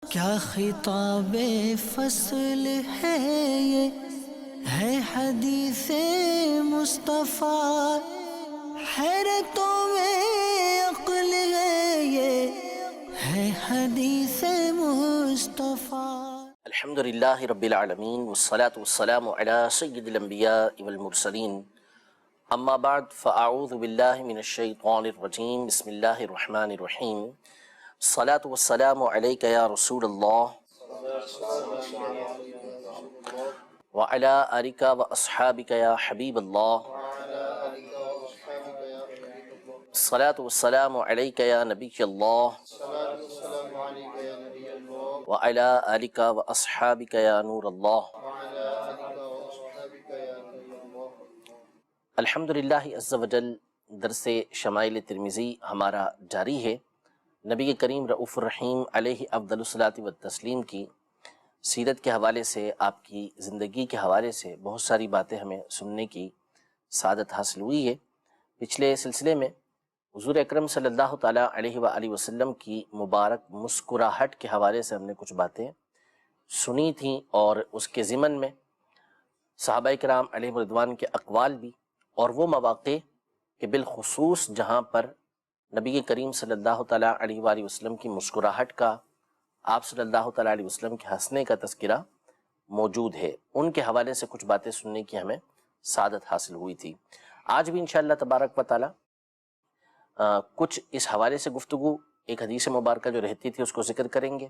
کیا خطاب فصل ہے یہ، ہے حدیث مصطفیٰ، حیرتوں میں عقل ہے یہ، ہے حدیث مصطفیٰ۔ الحمدللہ رب العالمین والصلاة والسلام علی سید الانبیاء والمرسلین، اما بعد فاعوذ باللہ من الشیطان الرجیم، بسم اللہ الرحمن الرحیم۔ الصلاة والسلام علیک یا رسول اللہ وعلی آلک واصحابک یا حبیب اللہ۔ الصلاة والسلام علیک یا نبی اللہ وعلی آلک واصحابک یا نور اللہ۔ الحمدللہ عز وجل درس شمائل ترمذی ہمارا جاری ہے۔ نبی کریم رؤوف الرحیم علیہ افضل الصلاۃ والتسلیم کی سیرت کے حوالے سے، آپ کی زندگی کے حوالے سے بہت ساری باتیں ہمیں سننے کی سعادت حاصل ہوئی ہے۔ پچھلے سلسلے میں حضور اکرم صلی اللہ تعالیٰ علیہ وآلہ وسلم کی مبارک مسکراہٹ کے حوالے سے ہم نے کچھ باتیں سنی تھیں، اور اس کے ضمن میں صحابہ کرام علیہ رضوان کے اقوال بھی، اور وہ مواقع کہ بالخصوص جہاں پر نبی کریم صلی اللہ تعالیٰ علیہ وآلہ وسلم کی مسکراہٹ کا، آپ صلی اللہ تعالیٰ علیہ وسلم کے ہنسنے کا تذکرہ موجود ہے، ان کے حوالے سے کچھ باتیں سننے کی ہمیں سعادت حاصل ہوئی تھی۔ آج بھی انشاءاللہ تبارک و تعالیٰ کچھ اس حوالے سے گفتگو، ایک حدیث مبارکہ جو رہتی تھی اس کو ذکر کریں گے،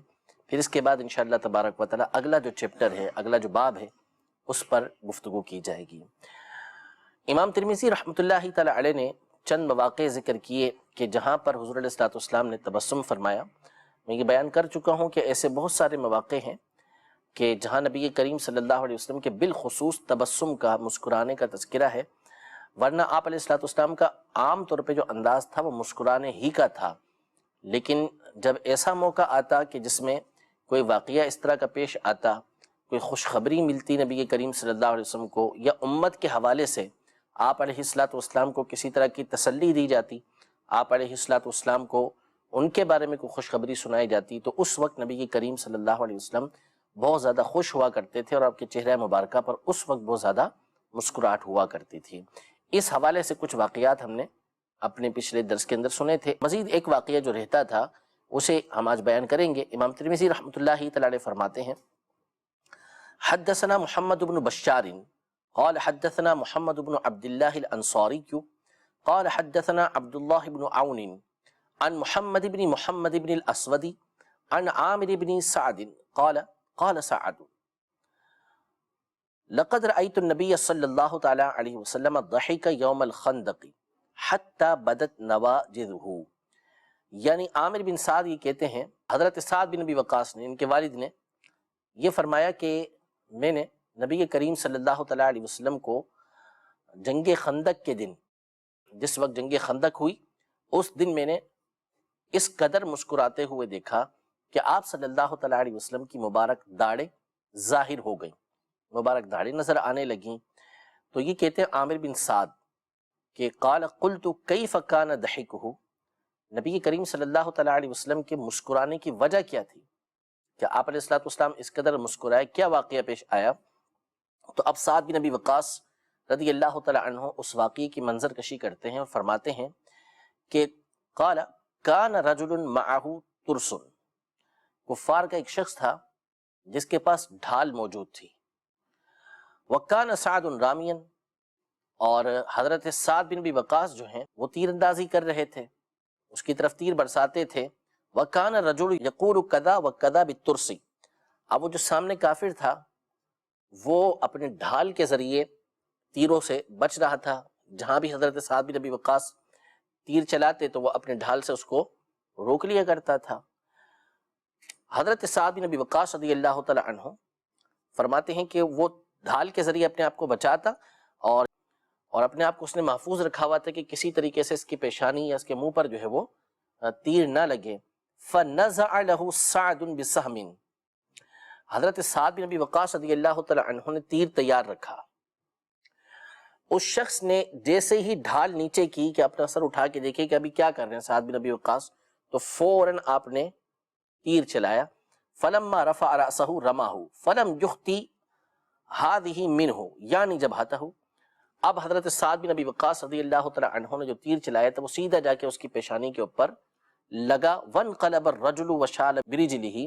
پھر اس کے بعد انشاءاللہ تبارک و تعالیٰ اگلا جو چیپٹر ہے، اگلا جو باب ہے، اس پر گفتگو کی جائے گی۔ امام ترمذی رحمۃ اللہ تعالیٰ علیہ نے چند مواقع ذکر کیے کہ جہاں پر حضور علیہ الصلوۃ والسلام نے تبسم فرمایا۔ میں یہ بیان کر چکا ہوں کہ ایسے بہت سارے مواقع ہیں کہ جہاں نبی کریم صلی اللہ علیہ وسلم کے بالخصوص تبسم کا، مسکرانے کا تذکرہ ہے، ورنہ آپ علیہ الصلوۃ والسلام کا عام طور پہ جو انداز تھا وہ مسکرانے ہی کا تھا۔ لیکن جب ایسا موقع آتا کہ جس میں کوئی واقعہ اس طرح کا پیش آتا، کوئی خوشخبری ملتی نبی کریم صلی اللہ علیہ وسلم کو، یا امت کے حوالے سے آپ علیہ الصلوۃ والسلام کو کسی طرح کی تسلی دی جاتی، آپ علیہ الصلوۃ والسلام کو ان کے بارے میں کوئی خوشخبری سنائی جاتی، تو اس وقت نبی کریم صلی اللہ علیہ وسلم بہت زیادہ خوش ہوا کرتے تھے، اور آپ کے چہرہ مبارکہ پر اس وقت بہت زیادہ مسکراہٹ ہوا کرتی تھی۔ اس حوالے سے کچھ واقعات ہم نے اپنے پچھلے درس کے اندر سنے تھے۔ مزید ایک واقعہ جو رہتا تھا اسے ہم آج بیان کریں گے۔ امام ترمذی رحمۃ اللہ تعالی علیہ فرماتے ہیں، حدثنا محمد بن بشار قال حدثنا محمد بن عبد الله الانصاري قال حدثنا عبد الله بن عون عن محمد بن محمد بن الاسود عن عامر بن سعد قال قال سعد لقد رأيت النبي صلی اللہ تعالی علیہ وسلم ضحك يوم الخندق حتى بدت نواجذه۔ یعنی عامر بن سعد یہ کہتے ہیں، حضرت سعد بن ابی وقاص نے، ان کے والد نے یہ فرمایا کہ میں نے نبی کریم صلی اللہ تعالیٰ علیہ وسلم کو جنگ خندق کے دن، جس وقت جنگ خندق ہوئی، اس دن میں نے اس قدر مسکراتے ہوئے دیکھا کہ آپ صلی اللہ تعالیٰ علیہ وسلم کی مبارک داڑھیں ظاہر ہو گئیں، مبارک داڑھیں نظر آنے لگیں۔ تو یہ کہتے ہیں عامر بن سعد کہ قال قلت کیف کان ضحکہ، نبی کریم صلی اللہ تعالیٰ علیہ وسلم کے مسکرانے کی وجہ کیا تھی کہ آپ علیہ الصلوۃ والسلام اس قدر مسکرائے، کیا واقعہ پیش آیا؟ تو اب سعد بن ابی وقاص رضی اللہ تعالیٰ عنہ اس واقعے کی منظر کشی کرتے ہیں اور فرماتے ہیں کہ قال کان رجل معہ ترس، کفار کا ایک شخص تھا جس کے پاس ڈھال موجود تھی، وکان سعد رامیا، اور حضرت سعد بن ابی وقاص جو ہیں وہ تیر اندازی کر رہے تھے، اس کی طرف تیر برساتے تھے۔ وکان رجل یقول کذا وکذا بالترس، اب وہ جو سامنے کافر تھا وہ اپنے ڈھال کے ذریعے تیروں سے بچ رہا تھا، جہاں بھی حضرت سعد بن ابی وقاص تیر چلاتے تو وہ اپنے ڈھال سے اس کو روک لیا کرتا تھا۔ حضرت سعد بن ابی وقاص رضی اللہ تعالی عنہ فرماتے ہیں کہ وہ ڈھال کے ذریعے اپنے آپ کو بچاتا، اور اپنے آپ کو اس نے محفوظ رکھا ہوا تھا کہ کسی طریقے سے اس کی پیشانی یا اس کے منہ پر جو ہے وہ تیر نہ لگے۔ فَنَزَعَ لَهُ سَعْدٌ بِسَهْمٍ، حضرت سعد بن ابی وقاص رضی اللہ تعالی عنہ نے تیر تیار رکھا، اس شخص نے جیسے ہی ڈھال نیچے کی کہ اپنا سر اٹھا کے دیکھے کہ ابھی کیا کر رہے ہیں سعد بن ابی وقاص، تو فوراً آپ نے تیر چلایا۔ فلما رفع رأسه رماه فلم يخطي هذه منه یعنی جبهته۔ اب حضرت سعد بن ابی وقاص رضی اللہ تعالی عنہ نے جو تیر چلایا تھا وہ سیدھا جا کے اس کی پیشانی کے اوپر لگا۔ وانقلب الرجل وشال برجله،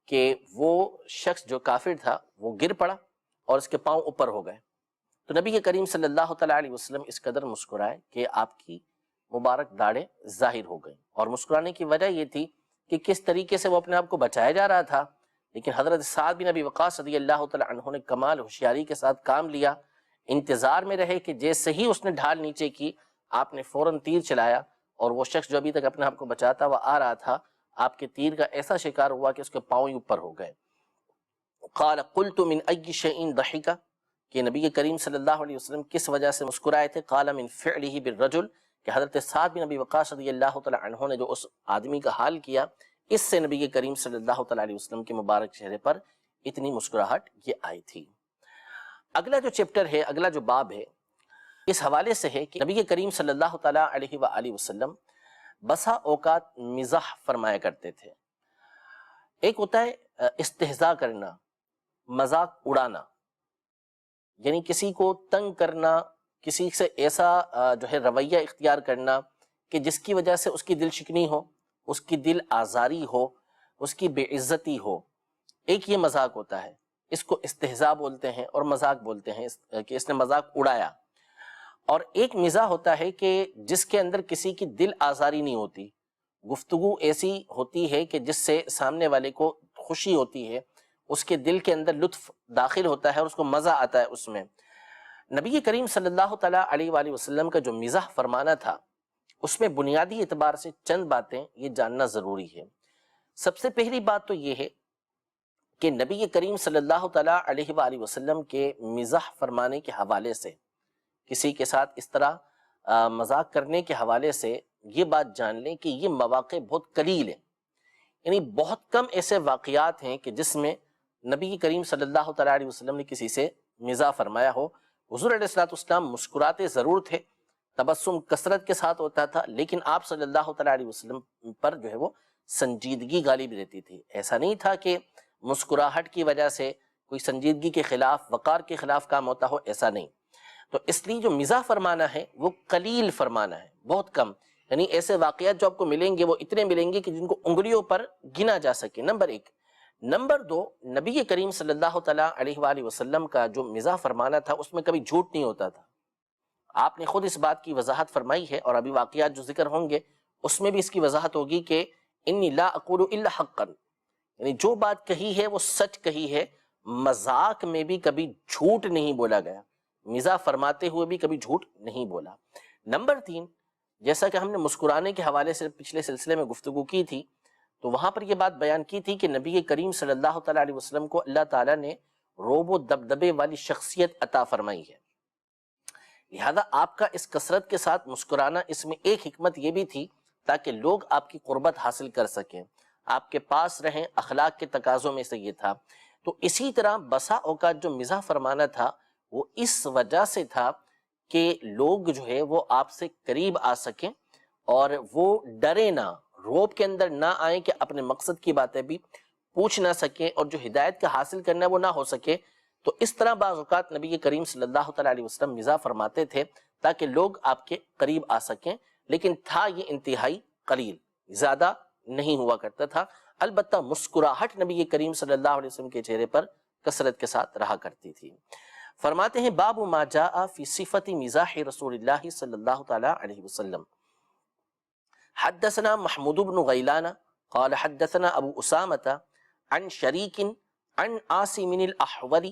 کہ وہ شخص جو کافر تھا وہ گر پڑا اور اس کے پاؤں اوپر ہو گئے۔ تو نبی کریم صلی اللہ تعالیٰ علیہ وسلم اس قدر مسکرائے کہ آپ کی مبارک داڑیں ظاہر ہو گئیں، اور مسکرانے کی وجہ یہ تھی کہ کس طریقے سے وہ اپنے آپ کو بچایا جا رہا تھا، لیکن حضرت سعد بن ابی وقاص رضی اللہ تعالیٰ عنہ نے کمال ہوشیاری کے ساتھ کام لیا، انتظار میں رہے کہ جیسے ہی اس نے ڈھال نیچے کی آپ نے فوراً تیر چلایا، اور وہ شخص جو ابھی تک اپنے آپ کو بچاتا وہ آ رہا تھا، آپ کے تیر کا ایسا شکار ہوا کہ اس کے پاؤں ہی اوپر ہو گئے۔ قال قلت من ای شیء ضحک، کہ نبی کریم صلی اللہ علیہ وسلم کس وجہ سے مسکرائے تھے؟ قال من فعلہ بالرجل، کہ حضرت سعد بن ابی وقاص رضی اللہ تعالی عنہ نے جو اس آدمی کا حال کیا، اس سے نبی کریم صلی اللہ تعالی علیہ وسلم کے مبارک چہرے پر اتنی مسکراہٹ یہ آئی تھی۔ اگلا جو چیپٹر ہے، اگلا جو باب ہے، اس حوالے سے ہے کہ نبی کریم صلی اللہ تعالی علیہ وآلہ وسلم بسا اوقات مزاح فرمایا کرتے تھے۔ ایک ہوتا ہے استہزاء کرنا، مذاق اڑانا، یعنی کسی کو تنگ کرنا، کسی سے ایسا جو ہے رویہ اختیار کرنا کہ جس کی وجہ سے اس کی دل شکنی ہو، اس کی دل آزاری ہو، اس کی بے عزتی ہو۔ ایک یہ مذاق ہوتا ہے، اس کو استہزاء بولتے ہیں اور مذاق بولتے ہیں کہ اس نے مذاق اڑایا۔ اور ایک مزاح ہوتا ہے کہ جس کے اندر کسی کی دل آزاری نہیں ہوتی، گفتگو ایسی ہوتی ہے کہ جس سے سامنے والے کو خوشی ہوتی ہے، اس کے دل کے اندر لطف داخل ہوتا ہے اور اس کو مزہ آتا ہے اس میں۔ نبی کریم صلی اللہ تعالیٰ علیہ وآلہ وسلم کا جو مزاح فرمانا تھا، اس میں بنیادی اعتبار سے چند باتیں یہ جاننا ضروری ہے۔ سب سے پہلی بات تو یہ ہے کہ نبی کریم صلی اللہ تعالیٰ علیہ وآلہ وسلم کے مزاح فرمانے کے حوالے سے، کسی کے ساتھ اس طرح مذاق کرنے کے حوالے سے یہ بات جان لیں کہ یہ مواقع بہت قلیل ہیں، یعنی بہت کم ایسے واقعات ہیں کہ جس میں نبی کریم صلی اللہ تعالیٰ علیہ وسلم نے کسی سے مزاح فرمایا ہو۔ حضور علیہ السلام مسکراتے ضرور تھے، تبسم کثرت کے ساتھ ہوتا تھا، لیکن آپ صلی اللہ تعالیٰ علیہ وسلم پر جو ہے وہ سنجیدگی غالب رہتی تھی۔ ایسا نہیں تھا کہ مسکراہٹ کی وجہ سے کوئی سنجیدگی کے خلاف، وقار کے خلاف کام ہوتا ہو، ایسا نہیں۔ تو اس لیے جو مزاح فرمانا ہے وہ قلیل فرمانا ہے، بہت کم، یعنی ایسے واقعات جو آپ کو ملیں گے وہ اتنے ملیں گے کہ جن کو انگلیوں پر گنا جا سکے، نمبر ایک۔ نمبر دو، نبی کریم صلی اللہ تعالیٰ علیہ وآلہ وسلم کا جو مزاح فرمانا تھا اس میں کبھی جھوٹ نہیں ہوتا تھا۔ آپ نے خود اس بات کی وضاحت فرمائی ہے، اور ابھی واقعات جو ذکر ہوں گے اس میں بھی اس کی وضاحت ہوگی کہ انی لا اقول الا حقا، یعنی جو بات کہی ہے وہ سچ کہی ہے، مذاق میں بھی کبھی جھوٹ نہیں بولا گیا، مزاح فرماتے ہوئے بھی کبھی جھوٹ نہیں بولا۔ نمبر تین، جیسا کہ ہم نے مسکرانے کے حوالے سے پچھلے سلسلے میں گفتگو کی تھی، تو وہاں پر یہ بات بیان کی تھی کہ نبی کریم صلی اللہ تعالیٰ علیہ وسلم کو اللہ تعالیٰ نے روب و دبدبے والی شخصیت عطا فرمائی ہے، لہذا آپ کا اس کثرت کے ساتھ مسکرانا، اس میں ایک حکمت یہ بھی تھی تاکہ لوگ آپ کی قربت حاصل کر سکیں، آپ کے پاس رہیں، اخلاق کے تقاضوں میں سے یہ تھا۔ تو اسی طرح بسا اوقات جو مزاح فرمانا تھا وہ اس وجہ سے تھا کہ لوگ جو ہے وہ آپ سے قریب آ سکیں اور وہ ڈرے نہ، روب کے اندر نہ آئیں کہ اپنے مقصد کی باتیں بھی پوچھ نہ سکیں، اور جو ہدایت کا حاصل کرنا ہے وہ نہ ہو سکے۔ تو اس طرح بعض اوقات نبی کریم صلی اللہ تعالیٰ علیہ وسلم مزاح فرماتے تھے تاکہ لوگ آپ کے قریب آ سکیں، لیکن تھا یہ انتہائی قلیل، زیادہ نہیں ہوا کرتا تھا۔ البتہ مسکراہٹ نبی کریم صلی اللہ علیہ وسلم کے چہرے پر کثرت کے ساتھ رہا کرتی تھی۔ فرماتے ہیں باب ما جاء فی صفت مزاح رسول اللہ صلی اللہ تعالیٰ علیہ وسلم۔ حدثنا محمود بن غیلان قال حدثنا ابو اسامۃ عن شریک عن عاصم الاحول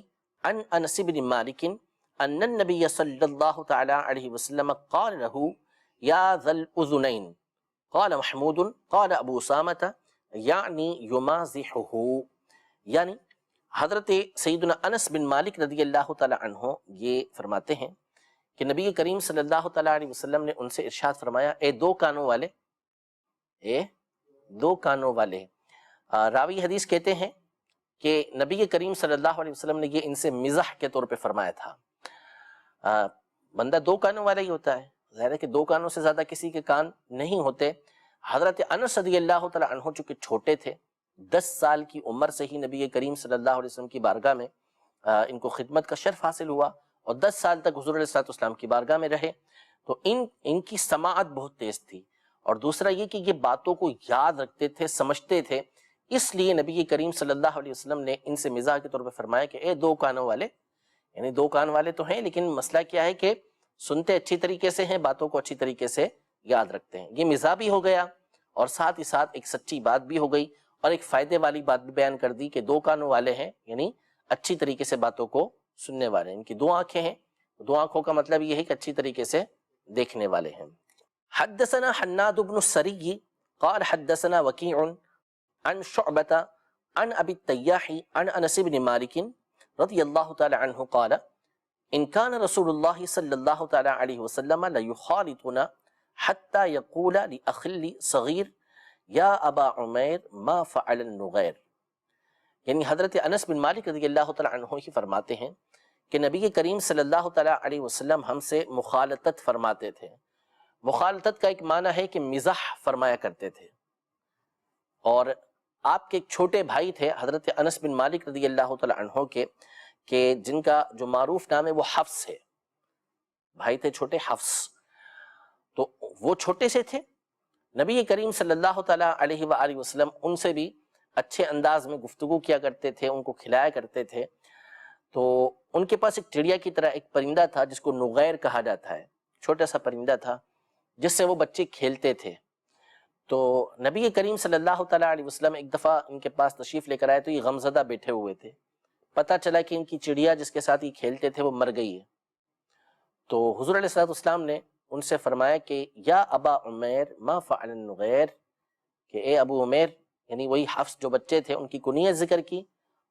عن انس بن مالک ان النبی صلی اللہ تعالی علیہ وسلم قال له یا ذا الاذنین، قال محمود قال ابو اسامۃ یعنی یمازحہ، یعنی حضرت سیدنا انس بن مالک رضی اللہ تعالی عنہ یہ فرماتے ہیں کہ نبی کریم صلی اللہ تعالی علیہ وسلم نے ان سے ارشاد فرمایا، اے دو کانوں والے، اے دو کانوں والے۔ راوی حدیث کہتے ہیں کہ نبی کریم صلی اللہ علیہ وسلم نے یہ ان سے مزاح کے طور پہ فرمایا تھا۔ بندہ دو کانوں والا ہی ہوتا ہے، ظاہر ہے کہ دو کانوں سے زیادہ کسی کے کان نہیں ہوتے۔ حضرت انس رضی اللہ تعالی عنہ چونکہ چھوٹے تھے 10 سال کی عمر سے ہی نبی کریم صلی اللہ علیہ وسلم کی بارگاہ میں ان کو خدمت کا شرف حاصل ہوا اور 10 سال تک حضور علیہ السلام کی بارگاہ میں رہے. تو ان کی سماعت بہت تیز تھی، اور دوسرا یہ کہ یہ باتوں کو یاد رکھتے تھے، سمجھتے تھے. اس لیے نبی کریم صلی اللہ علیہ وسلم نے ان سے مزاح کے طور پہ فرمایا کہ اے 2 کانوں والے، یعنی 2 کان والے تو ہیں لیکن مسئلہ کیا ہے کہ سنتے اچھی طریقے سے ہیں، باتوں کو اچھی طریقے سے یاد رکھتے ہیں. یہ مزاح بھی ہو گیا اور ساتھ ہی ساتھ ایک سچی بات بھی ہو گئی اور ایک فائدے والی بات بھی بیان کر دی کہ 2 کانوں والے ہیں، یعنی اچھی طریقے سے باتوں کو سننے والے ہیں. ان کی 2 آنکھیں ہیں، 2 آنکھوں کا مطلب یہ ہے کہ اچھی طریقے سے دیکھنے والے ہیں. حدثنا حناد بن السری قال حدثنا وکیع عن شعبۃ عن ابی التیاح عن انس بن مالک رضی اللہ تعالی عنہ قال ان كان رسول اللہ صلی اللہ تعالی علیہ وسلم لیخالطنا حتى يقول لأخل صغیر یا ابا عمیر ما فعل النغیر. یعنی حضرت انس بن مالک رضی اللہ تعالی عنہ ہی فرماتے ہیں کہ نبی کریم صلی اللہ تعالی علیہ وسلم ہم سے مخالطت فرماتے تھے. مخالطت کا ایک معنی ہے کہ مزاح فرمایا کرتے تھے. اور آپ کے ایک چھوٹے بھائی تھے حضرت انس بن مالک رضی اللہ تعالی عنہ کے، کہ جن کا جو معروف نام ہے وہ حفص ہے. بھائی تھے چھوٹے حفص، تو وہ چھوٹے سے تھے. نبی کریم صلی اللہ تعالی علیہ وآلہ وسلم ان سے بھی اچھے انداز میں گفتگو کیا کرتے تھے، ان کو کھلایا کرتے تھے. تو ان کے پاس ایک چڑیا کی طرح ایک پرندہ تھا جس کو نغیر کہا جاتا ہے، چھوٹا سا پرندہ تھا جس سے وہ بچے کھیلتے تھے. تو نبی کریم صلی اللہ تعالی علیہ وسلم ایک دفعہ ان کے پاس تشریف لے کر آئے تو یہ غمزدہ بیٹھے ہوئے تھے. پتہ چلا کہ ان کی چڑیا جس کے ساتھ یہ کھیلتے تھے وہ مر گئی ہے. تو حضور علیہ السلام نے ان سے فرمایا کہ یا ابا عمیر ما فعل النغیر، کہ اے ابو عمیر، یعنی وہی حفص جو بچے تھے ان کی کنیت ذکر کی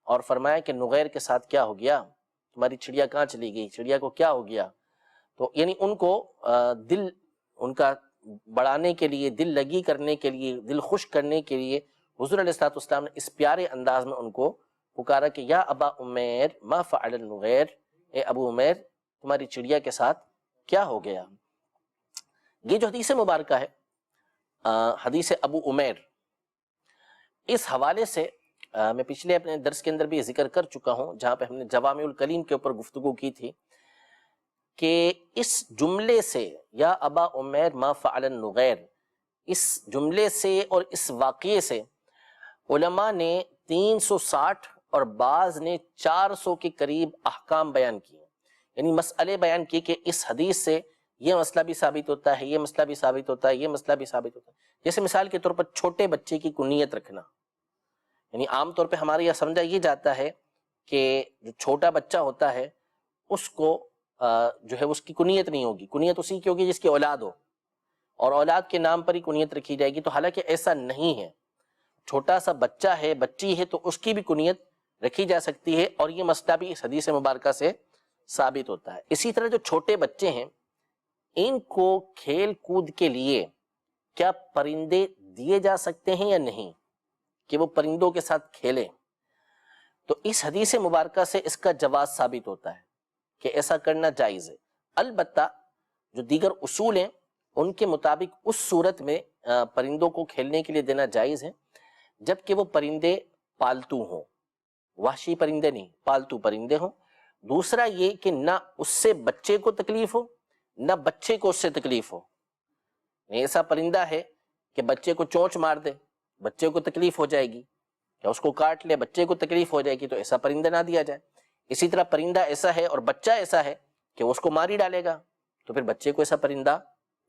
اور فرمایا کہ نغیر کے ساتھ کیا ہو گیا، تمہاری چڑیا کہاں چلی گئی، چڑیا کو کیا ہو گیا. تو یعنی ان کو دل ان کا بڑھانے کے لیے، دل لگی کرنے کے لیے، دل خوش کرنے کے لیے حضور علیہ السلام نے اس پیارے انداز میں ان کو پکارا کہ یا ابا عمیر ما فعل النغیر، اے ابو عمیر تمہاری چڑیا کے ساتھ کیا ہو گیا. یہ جو حدیث مبارکہ ہے حدیث ابو عمیر، اس حوالے سے میں پچھلے اپنے درس کے اندر بھی ذکر کر چکا ہوں، جہاں پہ ہم نے جوامع الکلیم کے اوپر گفتگو کی تھی کہ اس جملے سے یا ابا عمیر ما فعل النغیر، اس جملے سے اور اس واقعے سے علماء نے 360 اور بعض نے 400 کے قریب احکام بیان کیے، یعنی مسئلے بیان کیے کہ اس حدیث سے یہ مسئلہ بھی ثابت ہوتا ہے، یہ مسئلہ بھی ثابت ہوتا ہے، یہ مسئلہ بھی ثابت ہوتا ہے. جیسے مثال کے طور پر چھوٹے بچے کی کنیت رکھنا، یعنی عام طور پہ ہمارے یہاں سمجھا یہ جاتا ہے کہ جو چھوٹا بچہ ہوتا ہے اس کو جو ہے اس کی کنیت نہیں ہوگی، کنیت اسی کی ہوگی جس کی اولاد ہو، اور اولاد کے نام پر ہی کنیت رکھی جائے گی. تو حالانکہ ایسا نہیں ہے، چھوٹا سا بچہ ہے، بچی ہے، تو اس کی بھی کنیت رکھی جا سکتی ہے، اور یہ مسئلہ بھی اس حدیث مبارکہ سے ثابت ہوتا ہے. اسی طرح جو چھوٹے بچے ہیں ان کو کھیل کود کے لیے کیا پرندے دیے جا سکتے ہیں یا نہیں، کہ وہ پرندوں کے ساتھ کھیلیں، تو اس حدیث مبارکہ سے اس کا جواز ثابت ہوتا ہے کہ ایسا کرنا جائز ہے. البتہ جو دیگر اصول ہیں ان کے مطابق اس صورت میں پرندوں کو کھیلنے کے لیے دینا جائز ہے جبکہ وہ پرندے پالتو ہوں، وحشی پرندے نہیں، پالتو پرندے ہوں. دوسرا یہ کہ نہ اس سے بچے کو تکلیف ہو نہ بچے کو اس سے تکلیف ہو. ایسا پرندہ ہے کہ بچے کو چونچ مار دے، بچے کو تکلیف ہو جائے گی، یا اس کو کاٹ لے بچے کو تکلیف ہو جائے گی، تو ایسا پرندہ نہ دیا جائے. اسی طرح پرندہ ایسا ہے اور بچہ ایسا ہے کہ اس کو مار ہی ڈالے گا، تو پھر بچے کو ایسا پرندہ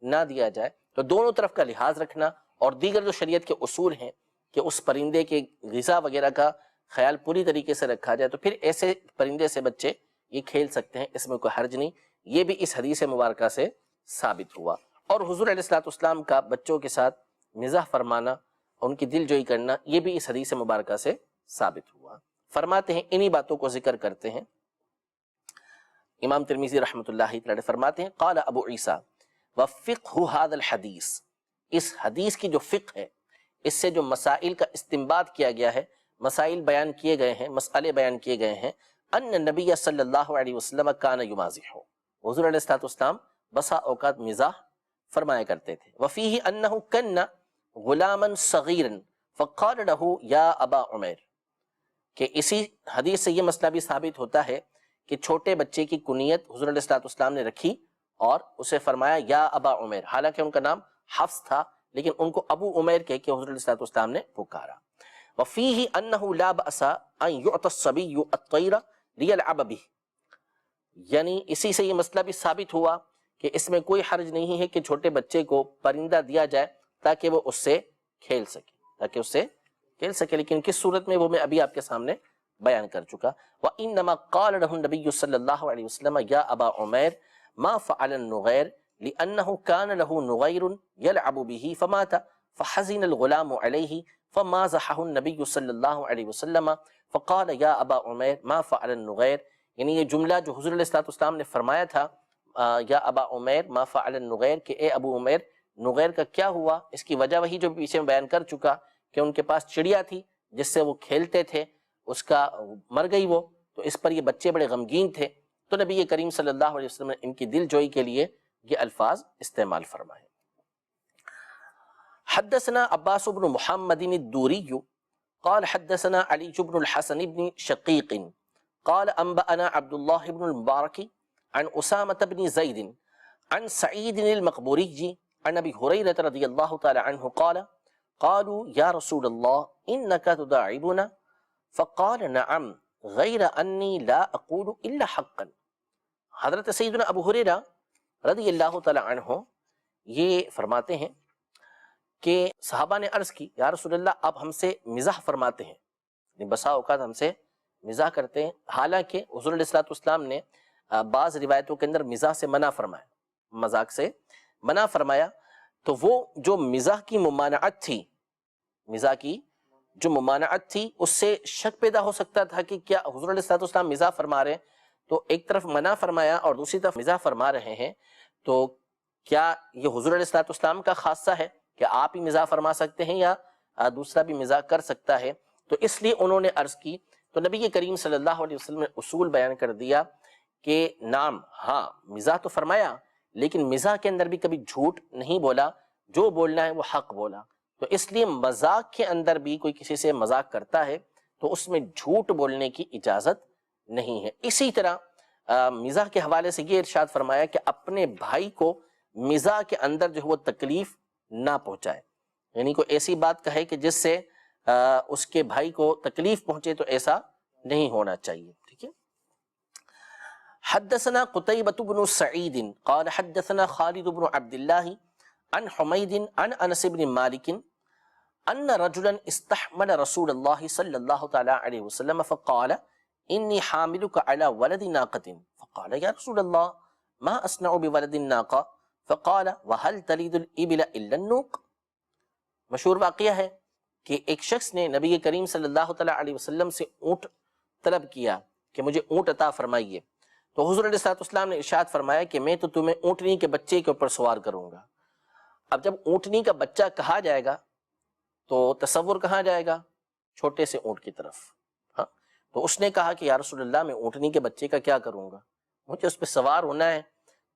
نہ دیا جائے. تو دونوں طرف کا لحاظ رکھنا، اور دیگر جو شریعت کے اصول ہیں کہ اس پرندے کے غذا وغیرہ کا خیال پوری طریقے سے رکھا جائے، تو پھر ایسے پرندے سے بچے یہ کھیل سکتے ہیں، اس میں کوئی حرج نہیں. یہ بھی اس حدیث مبارکہ سے ثابت ہوا. اور حضور علیہ السلام کا بچوں کے ساتھ مزاح فرمانا، ان کی دل جوئی کرنا، یہ بھی اس حدیث مبارکہ سے ثابت ہوا. فرماتے ہیں انہی باتوں کو ذکر کرتے ہیں امام ترمذی رحمۃ اللہ تعالی فرماتے ہیں قال ابو عیسیٰ وفقہ هذا الحدیث، اس حدیث کی جو فقہ ہے، اس سے جو مسائل کا استنباط کیا گیا ہے، مسائل بیان کیے گئے ہیں، مسئلے بیان کیے گئے ہیں، ان نبی صلی اللہ علیہ وسلم کان یمازح، حضور علیہ السلام بسا اوقات مزاح فرمایا کرتے تھے. وفیہ انہ کن غلاما صغیرا فقال له یا ابا عمیر، کہ اسی حدیث سے یہ مسئلہ بھی ثابت ہوتا ہے کہ چھوٹے بچے کی کنیت حضور علیہ الصلوۃ والسلام نے رکھی اور اسے فرمایا یا ابا عمیر، حالانکہ ان کا نام حفص تھا لیکن ان کو ابو عمیر کہہ کے حضور علیہ الصلوۃ والسلام نے پکارا۔ وفیہ انہ لا بأس ان یعطى الصبی الطیر لیلعب بہ، یعنی اسی سے یہ مسئلہ بھی ثابت ہوا کہ اس میں کوئی حرج نہیں ہے کہ چھوٹے بچے کو پرندہ دیا جائے تاکہ وہ اس سے کھیل سکے، لیکن کس صورت میں وہ میں ابھی آپ کے سامنے بیان کر چکا۔ وَإِنَّمَا قَالَ لَهُ النَّبِيُّ صلی اللہ علیہ وسلم یا ابا عمیر ما فعل النغیر لأنه كان له نغیر يلعب به فمات فحزن الغلام علیہ فمازحه النبی صلی اللہ علیہ وسلم فقال یا ابا عمیر ما فعل النغیر، یعنی یہ جملہ جو حضور علیہ السلام نے فرمایا تھا یا ابا عمیر ما فعل النغیر، کہ اے ابو عمیر نغیر کا کیا ہوا، اس کی وجہ وہی جو پیچھے میں بیان کر چکا کہ ان کے پاس چڑیا تھی جس سے وہ کھیلتے تھے، اس کا مر گئی وہ، تو اس پر یہ بچے بڑے غمگین تھے، تو نبی کریم صلی اللہ علیہ وسلم نے ان کی دل جوئی کے لیے یہ الفاظ استعمال فرمائے۔ حدثنا عباس بن محمد الدوری قال حدثنا علی بن الحسن بن شقیق قال انبأنا عبد اللہ بن المبارک عن اسامة بن زید عن سعید المقبوری عن ابی ہریرہ رضی اللہ تعالی عنہ قال قالوا یا رسول اللہ انک تداعبنا فقال نعم غیر انی لا اقول الا حقا۔ حضرت سیدنا ابو ہریرہ رضی اللہ تعالی عنہ یہ فرماتے ہیں کہ صحابہ نے عرض کی یا رسول اللہ آپ ہم سے مزاح فرماتے ہیں، بسا اوقات ہم سے مزاح کرتے ہیں، حالانکہ حضور علیہ السلام نے بعض روایتوں کے اندر مزاح سے منع فرمایا، مذاق سے منع فرمایا، تو وہ جو مزاح کی ممانعت تھی، مزاح کی جو ممانعت تھی اس سے شک پیدا ہو سکتا تھا کہ کیا حضور علیہ السلام مزاح فرما رہے ہیں، تو ایک طرف منع فرمایا اور دوسری طرف مزاح فرما رہے ہیں، تو کیا یہ حضور علیہ السلام کا خاصہ ہے کہ آپ ہی مزاح فرما سکتے ہیں یا دوسرا بھی مزاح کر سکتا ہے؟ تو اس لیے انہوں نے عرض کی، تو نبی کریم صلی اللہ علیہ وسلم نے اصول بیان کر دیا کہ نام ہاں مزاح تو فرمایا لیکن مزاح کے اندر بھی کبھی جھوٹ نہیں بولا، جو بولنا ہے وہ حق بولا، تو اس لیے مذاق کے اندر بھی کوئی کسی سے مذاق کرتا ہے تو اس میں جھوٹ بولنے کی اجازت نہیں ہے۔ اسی طرح مزاح کے حوالے سے یہ ارشاد فرمایا کہ اپنے بھائی کو مزاح کے اندر جو وہ تکلیف نہ پہنچائے، یعنی کوئی ایسی بات کہے کہ جس سے اس کے بھائی کو تکلیف پہنچے، تو ایسا نہیں ہونا چاہیے، ٹھیک ہے۔ حدثنا قتیبۃ بن سعید قال حدثنا خالد بن عبد اللہ عن حمید عن انس بن مالک ان رجلا استحمل رسول اللہ صلی اللہ تعالی علیہ وسلم فقال انی حاملک علی ولد ناقۃ فقال یا رسول اللہ ما اصنع بولد الناقہ فقال وهل تلد الابل الا النوق۔ مشہور واقعہ ہے کہ ایک شخص نے نبی کریم صلی اللہ تعالی علیہ وسلم سے اونٹ طلب کیا کہ مجھے اونٹ عطا فرمائیے، تو حضور علیہ السلام نے ارشاد فرمایا کہ میں تو تمہیں اونٹنی کے بچے کے اوپر سوار کروں گا۔ اب جب اونٹنی کا بچہ کہا جائے گا تو تصور کہاں جائے گا؟ چھوٹے سے اونٹ کی طرف، ہاں، تو اس نے کہا کہ یا رسول اللہ میں اونٹنی کے بچے کا کیا کروں گا، مجھے اس پہ سوار ہونا ہے،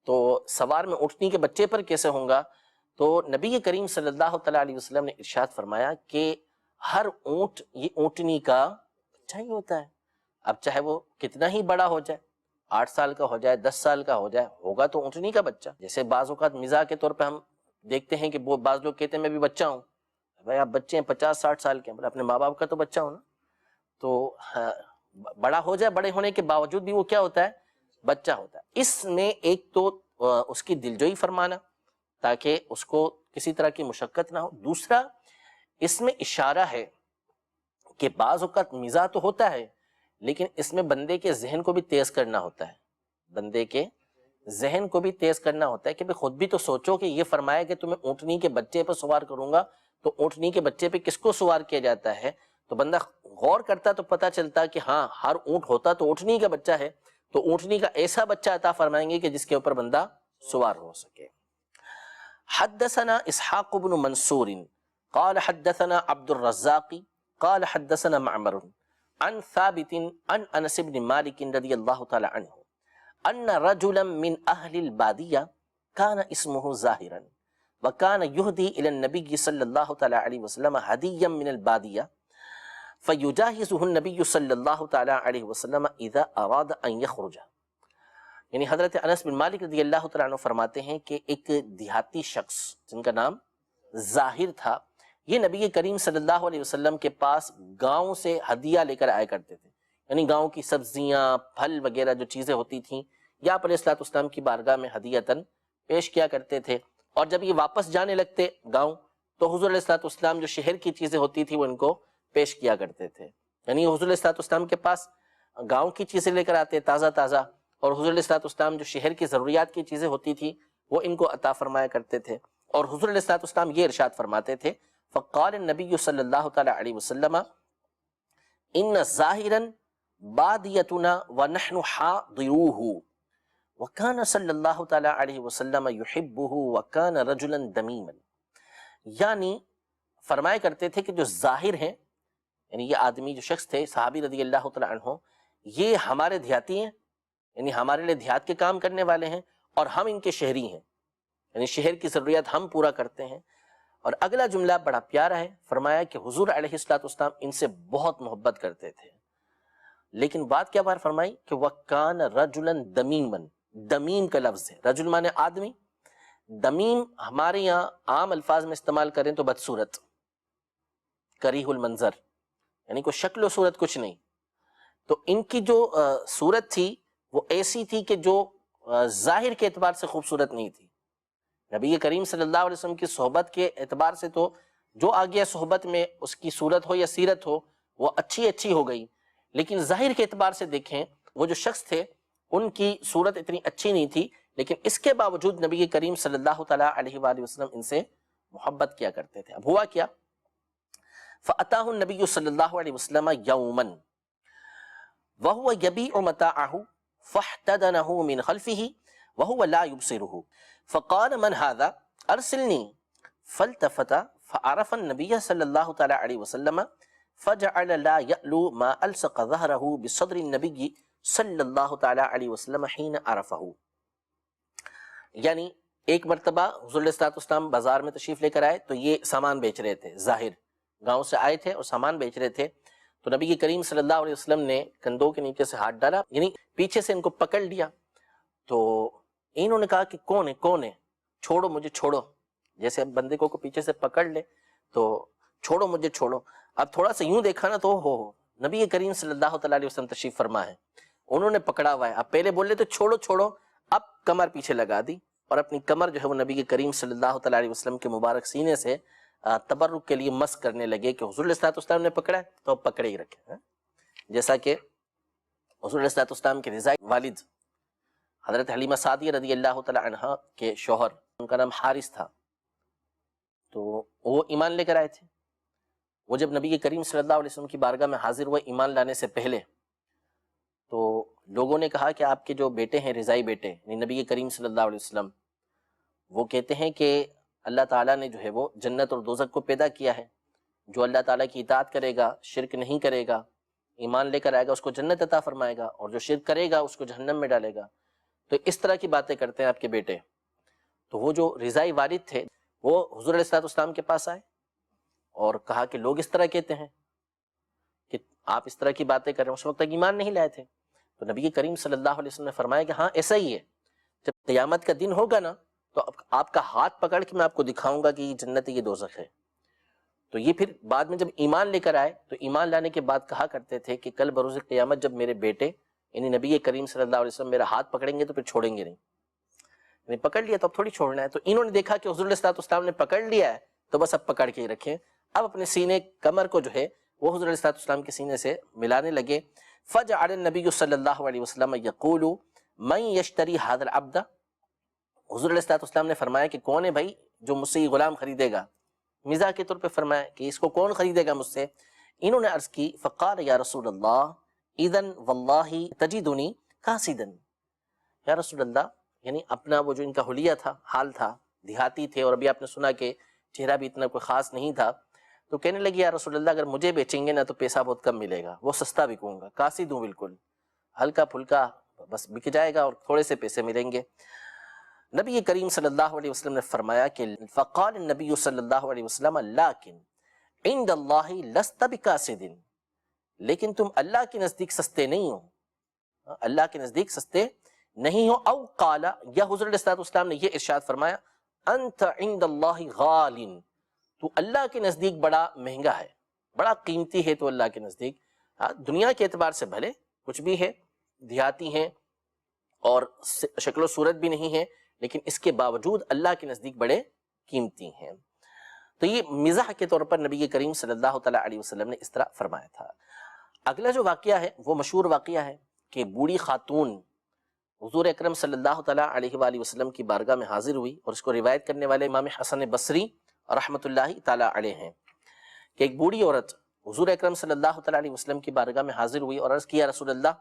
تو سوار میں اونٹنی کے بچے پر کیسے ہوں گا؟ تو نبی کریم صلی اللہ تعالی علیہ وسلم نے ارشاد فرمایا کہ ہر اونٹ یہ اونٹنی کا بچہ ہی ہوتا ہے، اب چاہے وہ کتنا ہی بڑا ہو جائے، 8 سال کا ہو جائے، 10 سال کا ہو جائے، ہوگا تو اونٹنی کا بچہ۔ جیسے بعض اوقات مزاح کے طور پہ ہم دیکھتے ہیں کہ بعض لوگ کہتے ہیں میں بھی بچہ ہوں، بھائی آپ بچے ہیں 50-60 سال کے، اپنے ماں باپ کا تو بچہ ہو نا، تو بڑا ہو جائے، بڑے ہونے کے باوجود بھی وہ کیا ہوتا ہے؟ بچہ ہوتا ہے۔ اس میں ایک تو اس کی دلجوئی فرمانا تاکہ اس کو کسی طرح کی مشقت نہ ہو، دوسرا اس میں اشارہ ہے کہ بعض اوقات مزاح تو ہوتا ہے لیکن اس میں بندے کے ذہن کو بھی تیز کرنا ہوتا ہے، بندے کے ذہن کو بھی تیز کرنا ہوتا ہے کہ خود بھی تو سوچو کہ یہ فرمایا کہ تمہیں اونٹنی کے بچے پر سوار کروں گا، تو اونٹنی کے بچے پہ کس کو سوار کیا جاتا ہے؟ تو بندہ غور کرتا تو پتہ چلتا کہ ہاں ہر اونٹ ہوتا تو اونٹنی کا بچہ ہے، تو اونٹنی کا ایسا بچہ عطا فرمائیں گے کہ جس کے اوپر بندہ سوار ہو سکے۔ حدثنا اسحاق بن منصور قال حدثنا عبد الرزاق قال حدثنا معمر عن ثابت عن انس بن مالک رضی اللہ تعالی عنہ ان رجلا من اہل البادیہ كان اسمه زاہرا وَكَانَ يُهْدِي إِلَى النَّبِيِّ صلی اللہ تعالیٰ علیہ وسلم هَدِيًّا مِنَ الْبَادِيَةِ فَيُجَاهِزُهُ النَّبِيُّ صلی اللہ تعالیٰ علیہ وسلم اذا اراد ان يخرج. یعنی حضرت انس بن مالک رضی اللہ تعالیٰ عنہ فرماتے ہیں کہ ایک دیہاتی شخص جن کا نام ظاہر تھا، یہ نبی کریم صلی اللہ علیہ وسلم کے پاس گاؤں سے ہدیہ لے کر آیا کرتے تھے. یعنی گاؤں کی سبزیاں، پھل وغیرہ جو چیزیں ہوتی تھیں یا آپ علیہ الصلوۃ والسلام کی بارگاہ میں ہدیۃً پیش کیا کرتے تھے. اور جب یہ واپس جانے لگتے گاؤں تو حضور علیہ الصلوۃ والسلام جو شہر کی چیزیں ہوتی تھیں وہ ان کو پیش کیا کرتے تھے. یعنی حضور علیہ الصلوۃ والسلام کے پاس گاؤں کی چیزیں لے کر آتے تازہ تازہ، اور حضور علیہ الصلوۃ والسلام جو شہر کی ضروریات کی چیزیں ہوتی تھیں وہ ان کو عطا فرمایا کرتے تھے. اور حضور علیہ الصلوۃ والسلام یہ ارشاد فرماتے تھے فقال النبی صلی اللہ تعالیٰ علیہ وسلم ان ظاہرا بادیتنا ونحن حاضروہ وکان صلی اللہ تعالیٰ علیہ وسلم یحبہ وکان رجلا دمیما. یعنی فرمایا کرتے تھے کہ جو ظاہر ہیں، یعنی یہ آدمی جو شخص تھے صحابی رضی اللہ تعالیٰ عنہ، یہ ہمارے دیہاتی ہیں، یعنی ہمارے لیے دیہات کے کام کرنے والے ہیں، اور ہم ان کے شہری ہیں، یعنی شہر کی ضروریات ہم پورا کرتے ہیں. اور اگلا جملہ بڑا پیارا ہے، فرمایا کہ حضور علیہ الصلوۃ والسلام ان سے بہت محبت کرتے تھے. لیکن بات کیا بار فرمائی کہ وَكَانَ رَجُلًا دَمِيمًا. دمیم کا لفظ ہے، رجل مانے آدمی، دمیم ہمارے یہاں عام الفاظ میں استعمال کریں تو بدصورت، کریہ المنظر، یعنی کوئی شکل و صورت کچھ نہیں. تو ان کی جو صورت تھی وہ ایسی تھی کہ جو ظاہر کے اعتبار سے خوبصورت نہیں تھی. نبی کریم صلی اللہ علیہ وسلم کی صحبت کے اعتبار سے تو جو آ گیا صحبت میں اس کی صورت ہو یا سیرت ہو وہ اچھی ہو گئی، لیکن ظاہر کے اعتبار سے دیکھیں وہ جو شخص تھے ان کی صورت اتنی اچھی نہیں تھی، لیکن اس کے باوجود نبی کریم صلی اللہ تعالیٰ علیہ وآلہ وسلم ان سے محبت کیا کرتے تھے. اب ہوا کیا، فَأَتَاهُ النَّبِيُّ صلی اللہ علیہ وسلم يَوْمًا وَهُوَ يَبِيعُ مَتَاعَهُ فَاحْتَدَنَهُ مِنْ خَلْفِهِ وَهُوَ لَا يُبْصِرُهُ فَقَالَ مَنْ هَذَا أَرْسِلْنِي فَالْتَفَتَ فَعَرَفَ النَّبِيَّ صلی اللہ تعالیٰ علیہ وسلم فَجَعَلَ لَا يَأْلُو مَا أَلْصَقَ ظَهْرَهُ بِصَدْرِ النَّبِيِّ صلی اللہ تعالیٰ علیہ وسلم حین عرفہ. یعنی ایک مرتبہ حضور علیہ الصلوۃ والسلام بازار میں تشریف لے کر آئے تو یہ سامان بیچ رہے تھے، ظاہر گاؤں سے آئے تھے اور سامان بیچ رہے تھے. تو نبی کریم صلی اللہ علیہ وسلم نے کندھوں کے نیچے سے ہاتھ ڈالا، یعنی پیچھے سے ان کو پکڑ لیا. تو انہوں نے کہا کہ کون ہے، چھوڑو مجھے، چھوڑو. جیسے اب بندے کو پیچھے سے پکڑ لے تو چھوڑو مجھے، چھوڑو. اب تھوڑا سا یوں دیکھا نا تو ہو نبی کریم صلی اللہ تعالیٰ علیہ وسلم تشریف فرما ہے، انہوں نے پکڑا ہوا ہے. اب پہلے بول رہے تو چھوڑو، اب کمر پیچھے لگا دی اور اپنی کمر جو ہے وہ نبی کریم صلی اللہ تعالیٰ علیہ وسلم کے مبارک سینے سے تبرک کے لیے مس کرنے لگے کہ حضور علیہ الصلوۃ والسلام نے پکڑا ہے تو اب پکڑے ہی رکھے. جیسا کہ حضور علیہ الصلوۃ والسلام کے رضائی والد حضرت حلیمہ سعدیہ رضی اللہ تعالیٰ عنہ کے شوہر، ان کا نام حارث تھا، تو وہ ایمان لے کر آئے تھے. وہ جب نبی کریم صلی اللہ علیہ وسلم کی بارگاہ میں حاضر ہوئے ایمان لانے سے پہلے، تو لوگوں نے کہا کہ آپ کے جو بیٹے ہیں، رضائی بیٹے یعنی نبی کریم صلی اللہ علیہ وسلم، وہ کہتے ہیں کہ اللہ تعالیٰ نے جو ہے وہ جنت اور دوزخ کو پیدا کیا ہے، جو اللہ تعالیٰ کی اطاعت کرے گا، شرک نہیں کرے گا، ایمان لے کر آئے گا، اس کو جنت عطا فرمائے گا، اور جو شرک کرے گا اس کو جہنم میں ڈالے گا. تو اس طرح کی باتیں کرتے ہیں آپ کے بیٹے. تو وہ جو رضائی والد تھے وہ حضور علیہ الصلوۃ والسلام کے پاس آئے اور کہا کہ لوگ اس طرح کہتے ہیں کہ آپ اس طرح کی باتیں کر رہے ہیں. اس وقت تک ایمان نہیں لائے تھے. تو نبی کریم صلی اللہ علیہ وسلم نے فرمایا کہ ہاں ایسا ہی ہے، جب قیامت کا دن ہوگا نا تو آپ کا ہاتھ پکڑ کے میں آپ کو دکھاؤں گا کہ یہ جنت ہے، یہ دوزخ ہے. تو یہ پھر بعد میں جب ایمان لے کر آئے تو ایمان لانے کے بعد کہا کرتے تھے کہ کل بروز قیامت جب میرے بیٹے یعنی نبی کریم صلی اللہ علیہ وسلم میرا ہاتھ پکڑیں گے تو پھر چھوڑیں گے نہیں، یعنی پکڑ لیا تو اب تھوڑی چھوڑنا ہے. تو انہوں نے دیکھا کہ حضور علیہ الصلوۃ والسلام نے پکڑ لیا ہے تو بس اب پکڑ کے ہی رکھیں. اب اپنے سینے کمر کو جو ہے وہ حضور علیہ الصلوۃ والسلام کے سینے سے ملانے لگے. فجعل النبی صلی اللہ علیہ وسلم یقول من یشتری هذا العبد. حضور علیہ الصلوۃ والسلام نے فرمایا کہ کون ہے بھائی جو مجھ سے یہ غلام خریدے گا، مزاح کے طور پہ فرمایا کہ اس کو کون خریدے گا مجھ سے. انہوں نے عرض کی فقال یا رسول اللہ اذن واللہ تجدنی قاصدا. یا رسول اللہ، یعنی اپنا وہ جو ان کا حلیہ تھا، حال تھا، دیہاتی تھے، اور ابھی آپ نے سنا کہ چہرہ بھی اتنا کوئی خاص نہیں تھا. تو کہنے لگی یا رسول اللہ اگر مجھے بیچیں گے نا تو پیسہ بہت کم ملے گا، وہ سستا بکوں گا، قاصد ہوں بالکل، ہلکا پھلکا بس بک جائے گا اور تھوڑے سے پیسے ملیں گے. نبی کریم صلی اللہ علیہ وسلم نے فرمایا کہ فقال النبی صلی اللہ علیہ وسلم لیکن عند اللہ لست بکاسد، لیکن تم اللہ کے نزدیک سستے نہیں ہو، اللہ کے نزدیک سستے نہیں ہو۔ او قال، یا حضور علیہ السلام نے یہ ارشاد فرمایا انت عند اللہ غال، تو اللہ کے نزدیک بڑا مہنگا ہے، بڑا قیمتی ہے تو اللہ کے نزدیک۔ دنیا کے اعتبار سے بھلے کچھ بھی ہے، دیہاتی ہیں اور شکل و صورت بھی نہیں ہے، لیکن اس کے باوجود اللہ کے نزدیک بڑے قیمتی ہیں۔ تو یہ مزاح کے طور پر نبی کریم صلی اللہ تعالیٰ علیہ وسلم نے اس طرح فرمایا تھا۔ اگلا جو واقعہ ہے وہ مشہور واقعہ ہے کہ بوڑھی خاتون حضور اکرم صلی اللہ تعالیٰ علیہ وآلہ وسلم کی بارگاہ میں حاضر ہوئی، اور اس کو روایت کرنے والے امام حسن بصری رحمۃ اللہ تعالیٰ علیہ ہیں کہ ایک بوڑھی عورت حضور اکرم صلی اللہ تعالیٰ علیہ وسلم کی بارگاہ میں حاضر ہوئی اور عرض کیا رسول اللہ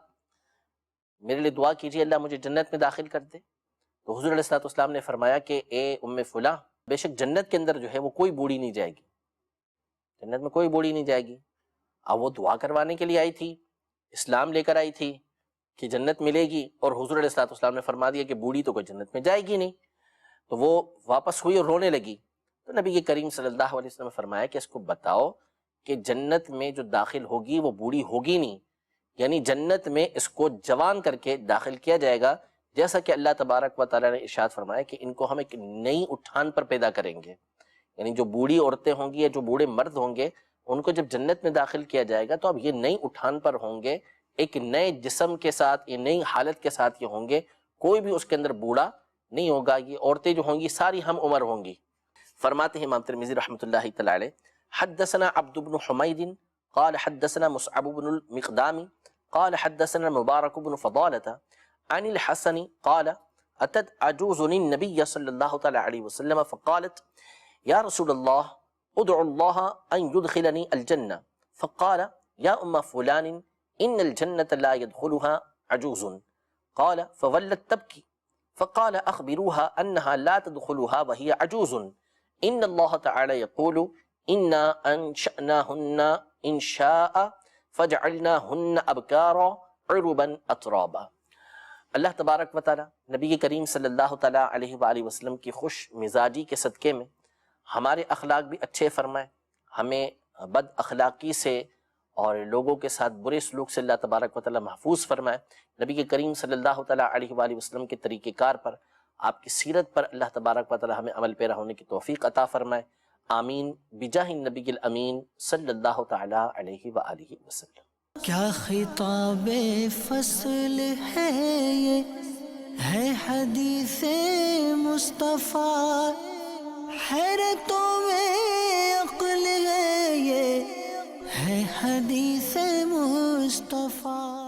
میرے لیے دعا کیجیے اللہ مجھے جنت میں داخل کر دے۔ تو حضور علیہ السلام نے فرمایا کہ اے ام فلاں، بے شک جنت کے اندر جو ہے وہ کوئی بوڑھی نہیں جائے گی، جنت میں کوئی بوڑھی نہیں جائے گی۔ اب وہ دعا کروانے کے لیے آئی تھی، اسلام لے کر آئی تھی کہ جنت ملے گی، اور حضور علیہ السلام نے فرما دیا کہ بوڑھی تو کوئی جنت میں جائے گی نہیں۔ تو وہ واپس ہوئی اور رونے لگی۔ تو نبی کریم صلی اللہ علیہ وسلم نے فرمایا کہ اس کو بتاؤ کہ جنت میں جو داخل ہوگی وہ بوڑھی ہوگی نہیں، یعنی جنت میں اس کو جوان کر کے داخل کیا جائے گا، جیسا کہ اللہ تبارک و تعالیٰ نے ارشاد فرمایا کہ ان کو ہم ایک نئی اٹھان پر پیدا کریں گے۔ یعنی جو بوڑھی عورتیں ہوں گی یا جو بوڑھے مرد ہوں گے ان کو جب جنت میں داخل کیا جائے گا تو اب یہ نئی اٹھان پر ہوں گے، ایک نئے جسم کے ساتھ، یہ نئی حالت کے ساتھ یہ ہوں گے، کوئی بھی اس کے اندر بوڑھا نہیں ہوگا، یہ عورتیں جو ہوں گی ساری ہم عمر ہوں گی۔ فرماتے ہیں امام ترمذی رحمۃ اللہ تعالی علیہ حدثنا عبد بن حمید قال حدثنا مصعب بن المقدام قال حدثنا مبارك بن فضالة عن الحسن قال اتت عجوز النبي صلی اللہ تعالی علیہ وسلم فقالت یا رسول اللہ ادعو اللہ ان يدخلني الجنة فقال یا ام فلان ان الجنة لا يدخلها عجوز قال فولت تبكي فقال اخبروها انها لا تدخلها وهي عجوز ان الله تعالى يقول انا انشأناهن انشاء فجعلناهن ابکارا عربا اترابا۔ اللہ تبارک و تعالی نبی کریم صلی اللہ تعالی علیہ وآلہ وسلم کی خوش مزاجی کے صدقے میں ہمارے اخلاق بھی اچھے فرمائے، ہمیں بد اخلاقی سے اور لوگوں کے ساتھ برے سلوک سے اللہ تبارک و تعالی محفوظ فرمائے۔ نبی کریم صلی اللہ تعالی علیہ وآلہ وسلم کے طریقہ کار پر، آپ کی سیرت پر اللہ تبارک و تعالی ہمیں عمل پیرا ہونے کی توفیق عطا فرمائے، آمین بجاہ النبی الامین صلی اللہ تعالی علیہ وآلہ وسلم۔ کیا خطاب فصل ہے یہ، ہے حدیث مصطفیٰ، حیرتوں میں عقل ہے یہ، ہے حدیث مصطفیٰ۔